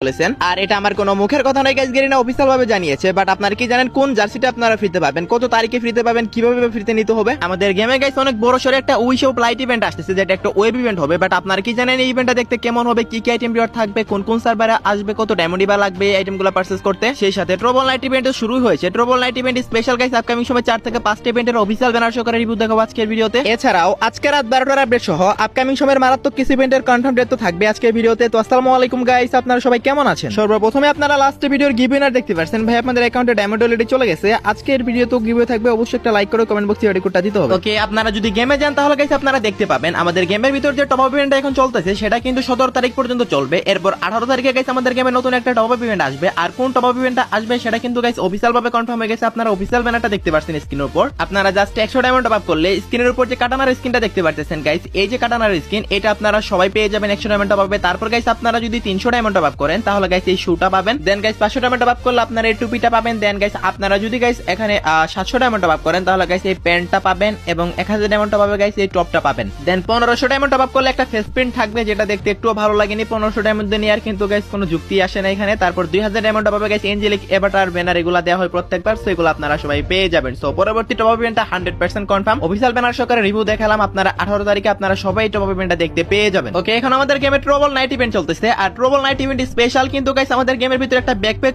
বলেছেন। আর এটা আমার কোনো মুখের কথা নয় গাইস, গেরিনা অফিসিয়াল ভাবে জানিয়েছে। বাট আপনারা কি জানেন কোন জার্সিটা আপনারা ফ্রিতে পাবেন, কত তারিখে ফ্রিতে পাবেন, কিভাবে ফ্রিতে নিতে হবে? আমাদের গেমে গাইস অনেক বড় সড়ো একটা উইশ অফ লাইট ইভেন্ট আসছে, যেটা একটা ওয়েব ইভেন্ট হবে। বাট আপনারা কি জানেন এই ইভেন্টটা দেখতে কেমন হবে, কি কি আইটেম রিওয়ার্ড থাকবে, কোন কোন সার্ভারে আসবে, কত ডায়মন্ড বা লাগবে এই আইটেমগুলো পারচেজ করতে। সেই সাথে ট্রবল নাইট ইভেন্ট শুরু হয়েছে। Trouble night event special guys upcoming সময় 4 থেকে 5টা ইভেন্টের অফিসিয়াল ব্যানার সহকারে রিভিউ দেখাবো আজকের ভিডিওতে। এছাড়াও আজকে রাত 12টার আপডেট সহ আপকামিং সময়ের মারাত্মক কিছু ইভেন্টের কনফার্ম ডেট তো থাকবে আজকের ভিডিওতে। তো আসসালামু আলাইকুম গাইস, আপনারা সবাই কেমন আছেন? সর্বপ্রথমে আপনারা লাস্ট ভিডিওর গিভ উইনার দেখতে পাচ্ছেন। ভাই আপনাদের অ্যাকাউন্টে ডায়মন্ড অলরেডি চলে গেছে। আজকের ভিডিও তো গিভ থাকবে, অবশ্যই একটা লাইক করে কমেন্ট বক্সে রেডি কোডটা দিতে হবে। ওকে, আপনারা যদি গেমে যান তাহলে গাইস আপনারা দেখতে পাবেন আমাদের গেমের ভিতর যে টপ আপ ইভেন্টটা এখন চলতেছে সেটা কিন্তু 17 তারিখ পর্যন্ত চলবে। এরপর 18 তারিখে গাইস আমাদের গেমে নতুন একটা টপ আপ ইভেন্ট আসবে। আর কোন টপ আপ ইভেন্টটা আসবে সেটা কিন্তু গাইস অফিসিয়াল ভাবে কনফার্ম হয়ে গেছে। আপনারা অফিসিয়াল ব্যানারটা দেখতে পাচ্ছেন স্ক্রিনের উপর। আপনারা জাস্ট 100 ডায়মন্ড টপ আপ করলে স্ক্রিনের উপর যে কাটানার স্ক্রিনটা দেখতে পাচ্ছেন গাইস, এই যে কাটানার স্ক্রিন, এটা আপনারা সবাই পেয়ে যাবেন 100 ডায়মন্ড টপ আপে। তারপর গাইস আপনারা যদি 300 ডায়মন্ড টপ আপ করেন তাহলে গাইস এই শুটা পাবেন। দেন গাইস 500 ডায়মন্ড টপ আপ করলে আপনারা এই টুপিটা পাবেন। দেন গাইস আপনারা যদি গাইস এখানে 700 ডায়মন্ড টপ আপ করেন তাহলে গাইস এই প্যান্টটা পাবেন এবং 1000 ডায়মন্ড টপ আপে গাইস এই টপটা পাবেন। দেন 1500 ডায়মন্ড টপ আপ করলে একটা ফেস প্রিন্ট থাকবে, যেটা দেখতে একটুও ভালো লাগেনি। 1500 ডায়মন্ড নিয়ে আর কিন্তু গাইস কোনো যুক্তি আসে না এখানে। তারপর 2000 ডায়মন্ড টপ আপে গাইস এঞ্জেলিক এভাটার ব্যানার এগুলা দেওয়া হয় প্রত্যেকবার, সো এগুলো আপনারা সবাই পেয়ে যাবেন। সো পরবর্তী টপ আপ ইভেন্টটা 100% কনফার্ম, অফিসিয়াল ব্যানার সহকারে রিভিউ দেখালাম। আপনারা 18 তারিখে আপনারা সবাই টপ আপ ইভেন্টটা দেখতে পেয়ে যাবেন। ওকে, এখন আমাদের গেমে ট্রবল নাইট ইভেন্ট চলতেছে। আর ট্রবল নাইট ইভেন্ট স্পেশাল কিন্তু গাইস আমাদের গেমের ভিতরে একটা ব্যাকপ্যাক